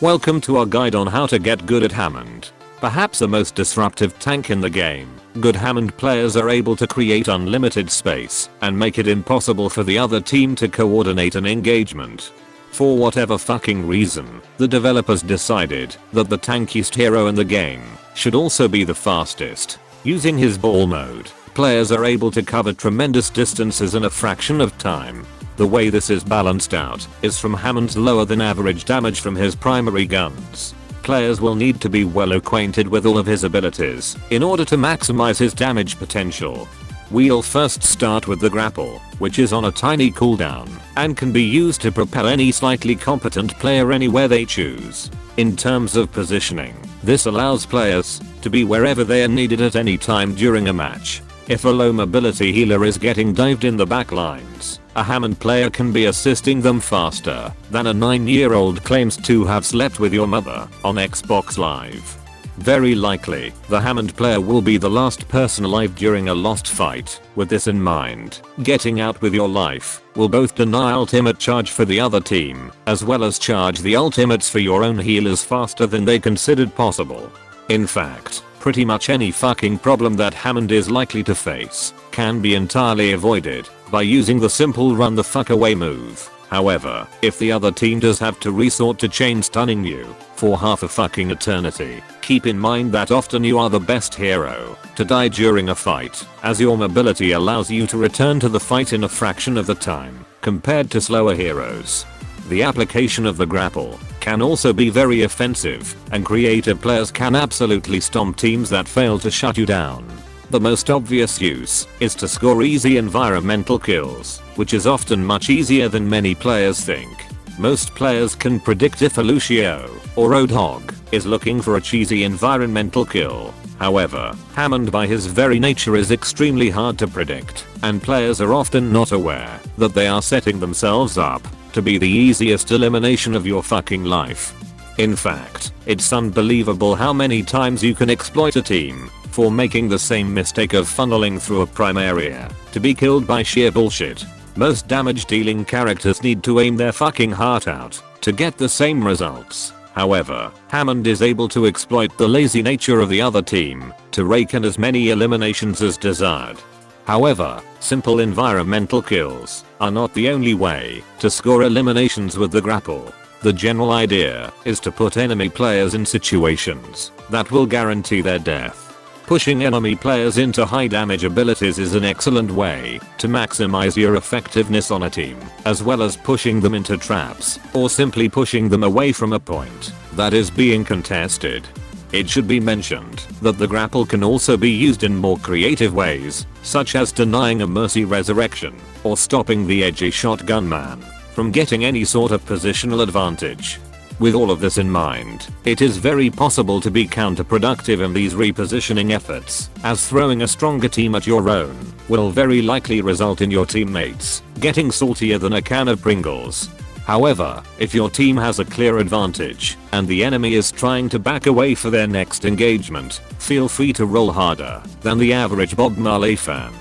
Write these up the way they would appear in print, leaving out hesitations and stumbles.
Welcome to our guide on how to get good at Hammond. Perhaps the most disruptive tank in the game, good Hammond players are able to create unlimited space and make it impossible for the other team to coordinate an engagement. For whatever fucking reason, the developers decided that the tankiest hero in the game should also be the fastest. Using his ball mode, players are able to cover tremendous distances in a fraction of time. The way this is balanced out is from Hammond's lower than average damage from his primary guns. Players will need to be well acquainted with all of his abilities in order to maximize his damage potential. We'll first start with the grapple, which is on a tiny cooldown and can be used to propel any slightly competent player anywhere they choose. In terms of positioning, this allows players to be wherever they are needed at any time during a match. If a low mobility healer is getting dived in the back lines, a Hammond player can be assisting them faster than a 9-year-old claims to have slept with your mother on Xbox Live. Very likely, the Hammond player will be the last person alive during a lost fight. With this in mind, getting out with your life will both deny ultimate charge for the other team, as well as charge the ultimates for your own healers faster than they considered possible. In fact, pretty much any fucking problem that Hammond is likely to face can be entirely avoided by using the simple run the fuck away move. However, if the other team does have to resort to chain stunning you for half a fucking eternity, keep in mind that often you are the best hero to die during a fight, as your mobility allows you to return to the fight in a fraction of the time compared to slower heroes. The application of the grapple can also be very offensive, and creative players can absolutely stomp teams that fail to shut you down. The most obvious use is to score easy environmental kills, which is often much easier than many players think. Most players can predict if a Lucio or Roadhog is looking for a cheesy environmental kill. However, Hammond by his very nature is extremely hard to predict, and players are often not aware that they are setting themselves up to be the easiest elimination of your fucking life. In fact, it's unbelievable how many times you can exploit a team for making the same mistake of funneling through a prime area to be killed by sheer bullshit. Most damage dealing characters need to aim their fucking heart out to get the same results. However, Hammond is able to exploit the lazy nature of the other team to rake in as many eliminations as desired. However, simple environmental kills are not the only way to score eliminations with the grapple. The general idea is to put enemy players in situations that will guarantee their death. Pushing enemy players into high damage abilities is an excellent way to maximize your effectiveness on a team, as well as pushing them into traps or simply pushing them away from a point that is being contested. It should be mentioned that the grapple can also be used in more creative ways, such as denying a mercy resurrection or stopping the edgy shotgun man from getting any sort of positional advantage. With all of this in mind, it is very possible to be counterproductive in these repositioning efforts, as throwing a stronger team at your own will very likely result in your teammates getting saltier than a can of Pringles. However, if your team has a clear advantage and the enemy is trying to back away for their next engagement, feel free to roll harder than the average Bob Marley fan.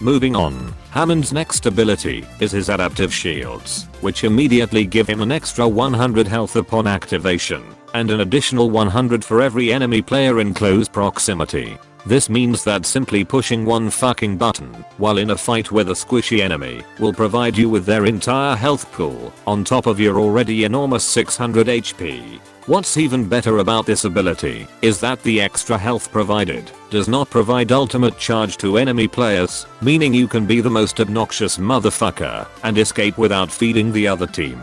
Moving on, Hammond's next ability is his adaptive shields, which immediately give him an extra 100 health upon activation, and an additional 100 for every enemy player in close proximity. This means that simply pushing one fucking button while in a fight with a squishy enemy will provide you with their entire health pool on top of your already enormous 600 HP. What's even better about this ability is that the extra health provided does not provide ultimate charge to enemy players, meaning you can be the most obnoxious motherfucker and escape without feeding the other team.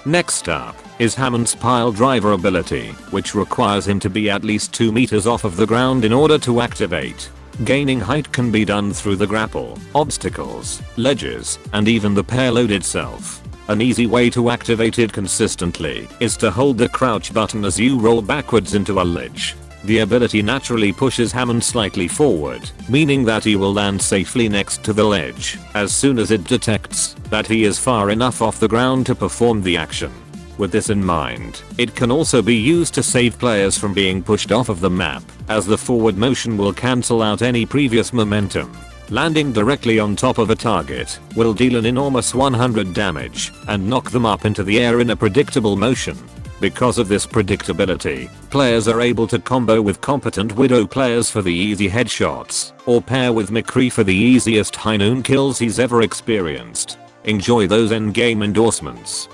Next up is Hammond's pile driver ability, which requires him to be at least 2 meters off of the ground in order to activate. Gaining height can be done through the grapple, obstacles, ledges, and even the payload itself. An easy way to activate it consistently is to hold the crouch button as you roll backwards into a ledge. The ability naturally pushes Hammond slightly forward, meaning that he will land safely next to the ledge as soon as it detects that he is far enough off the ground to perform the action. With this in mind, it can also be used to save players from being pushed off of the map, as the forward motion will cancel out any previous momentum. Landing directly on top of a target will deal an enormous 100 damage and knock them up into the air in a predictable motion. Because of this predictability, players are able to combo with competent Widow players for the easy headshots, or pair with McCree for the easiest high noon kills he's ever experienced. Enjoy those endgame endorsements.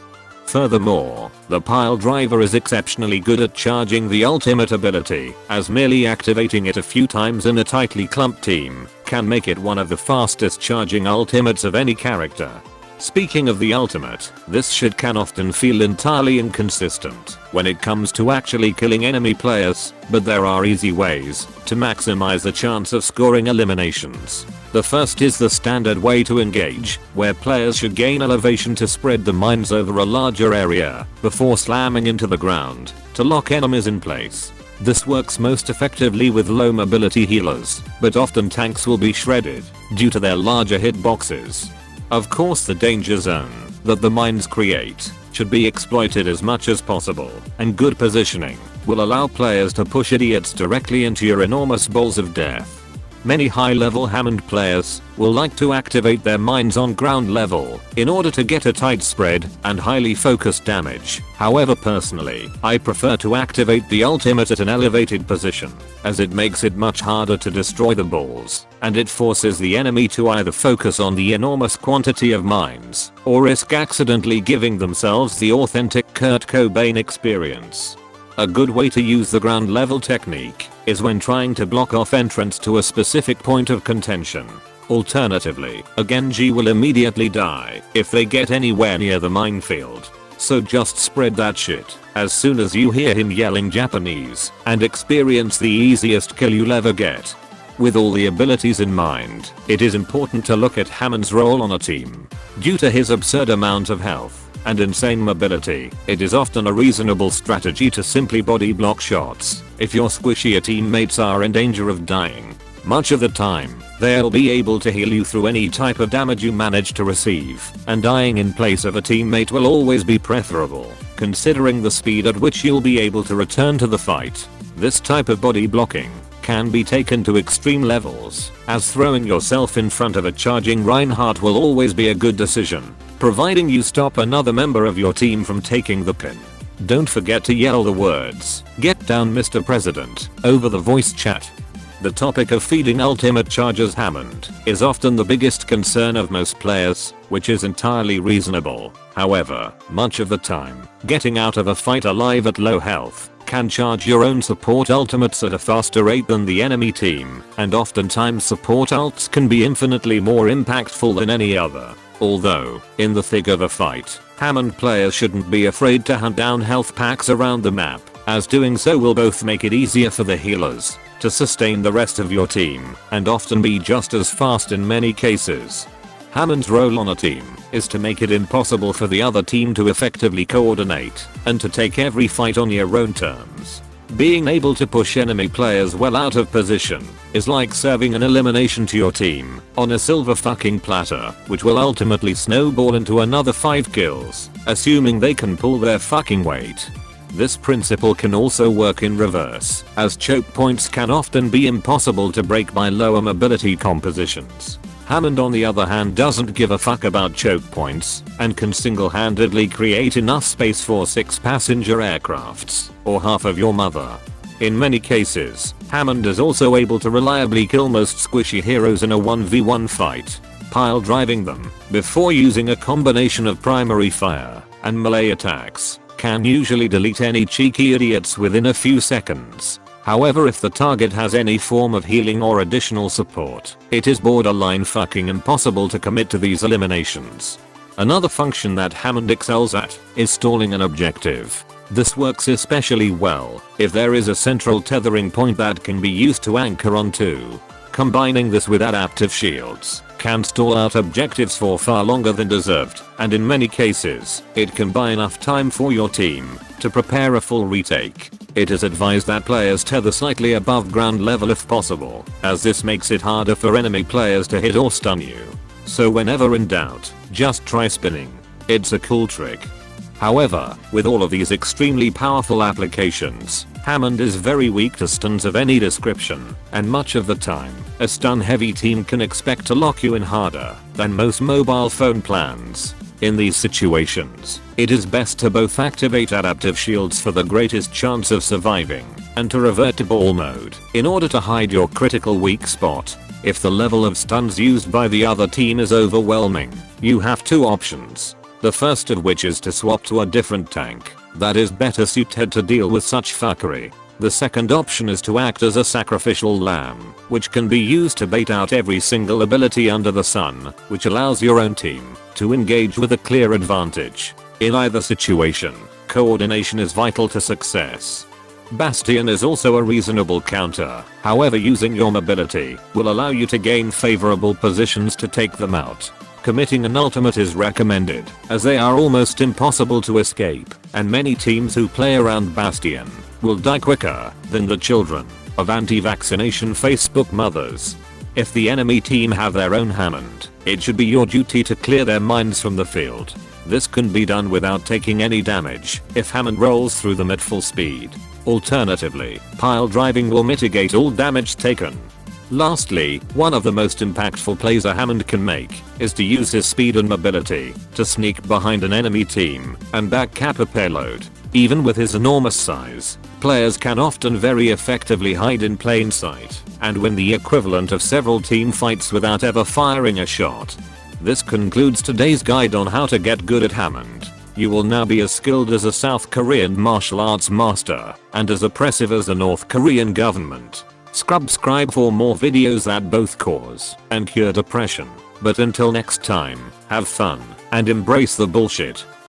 Furthermore, the pile driver is exceptionally good at charging the ultimate ability, as merely activating it a few times in a tightly clumped team can make it one of the fastest charging ultimates of any character. Speaking of the ultimate, this shit can often feel entirely inconsistent when it comes to actually killing enemy players, but there are easy ways to maximize the chance of scoring eliminations. The first is the standard way to engage, where players should gain elevation to spread the mines over a larger area before slamming into the ground to lock enemies in place. This works most effectively with low mobility healers, but often tanks will be shredded due to their larger hitboxes. Of course, the danger zone that the mines create should be exploited as much as possible, and good positioning will allow players to push idiots directly into your enormous balls of death. Many high-level Hammond players will like to activate their mines on ground level in order to get a tight spread and highly focused damage. However, personally, I prefer to activate the ultimate at an elevated position, as it makes it much harder to destroy the balls, and it forces the enemy to either focus on the enormous quantity of mines or risk accidentally giving themselves the authentic Kurt Cobain experience. A good way to use the ground level technique is when trying to block off entrance to a specific point of contention. Alternatively, a Genji will immediately die if they get anywhere near the minefield. So just spread that shit as soon as you hear him yelling Japanese and experience the easiest kill you'll ever get. With all the abilities in mind, it is important to look at Hammond's role on a team. Due to his absurd amount of health and insane mobility, it is often a reasonable strategy to simply body block shots if your squishier teammates are in danger of dying. Much of the time, they'll be able to heal you through any type of damage you manage to receive, and dying in place of a teammate will always be preferable, considering the speed at which you'll be able to return to the fight. This type of body blocking can be taken to extreme levels, as throwing yourself in front of a charging Reinhardt will always be a good decision, providing you stop another member of your team from taking the pin. Don't forget to yell the words, "Get down, Mr. President," over the voice chat. The topic of feeding ultimate charges Hammond is often the biggest concern of most players, which is entirely reasonable. However, much of the time, getting out of a fight alive at low health can charge your own support ultimates at a faster rate than the enemy team, and oftentimes support ults can be infinitely more impactful than any other. Although, in the thick of a fight, Hammond players shouldn't be afraid to hunt down health packs around the map, as doing so will both make it easier for the healers to sustain the rest of your team, and often be just as fast in many cases. Hammond's role on a team is to make it impossible for the other team to effectively coordinate and to take every fight on your own terms. Being able to push enemy players well out of position is like serving an elimination to your team on a silver fucking platter, which will ultimately snowball into another 5 kills, assuming they can pull their fucking weight. This principle can also work in reverse, as choke points can often be impossible to break by lower mobility compositions. Hammond on the other hand doesn't give a fuck about choke points and can single-handedly create enough space for 6 passenger aircrafts or half of your mother. In many cases, Hammond is also able to reliably kill most squishy heroes in a 1v1 fight, pile driving them before using a combination of primary fire and melee attacks can usually delete any cheeky idiots within a few seconds. However, if the target has any form of healing or additional support, it is borderline fucking impossible to commit to these eliminations. Another function that Hammond excels at is stalling an objective. This works especially well if there is a central tethering point that can be used to anchor onto. Combining this with adaptive shields can stall out objectives for far longer than deserved, and in many cases, it can buy enough time for your team to prepare a full retake. It is advised that players tether slightly above ground level if possible, as this makes it harder for enemy players to hit or stun you. So whenever in doubt, just try spinning. It's a cool trick. However, with all of these extremely powerful applications, Hammond is very weak to stuns of any description, and much of the time, a stun heavy team can expect to lock you in harder than most mobile phone plans. In these situations, it is best to both activate adaptive shields for the greatest chance of surviving, and to revert to ball mode in order to hide your critical weak spot. If the level of stuns used by the other team is overwhelming, you have two options. The first of which is to swap to a different tank that is better suited to deal with such fuckery. The second option is to act as a sacrificial lamb, which can be used to bait out every single ability under the sun, which allows your own team to engage with a clear advantage. In either situation, coordination is vital to success. Bastion is also a reasonable counter, however using your mobility will allow you to gain favorable positions to take them out. Committing an ultimate is recommended, as they are almost impossible to escape, and many teams who play around Bastion will die quicker than the children of anti-vaccination Facebook mothers. If the enemy team have their own Hammond, it should be your duty to clear their mines from the field. This can be done without taking any damage if Hammond rolls through them at full speed. Alternatively, pile driving will mitigate all damage taken. Lastly, one of the most impactful plays a Hammond can make is to use his speed and mobility to sneak behind an enemy team and backcap a payload. Even with his enormous size, players can often very effectively hide in plain sight and win the equivalent of several team fights without ever firing a shot. This concludes today's guide on how to get good at Hammond. You will now be as skilled as a South Korean martial arts master and as oppressive as the North Korean government. Subscribe for more videos that both cause and cure depression. But until next time, have fun and embrace the bullshit.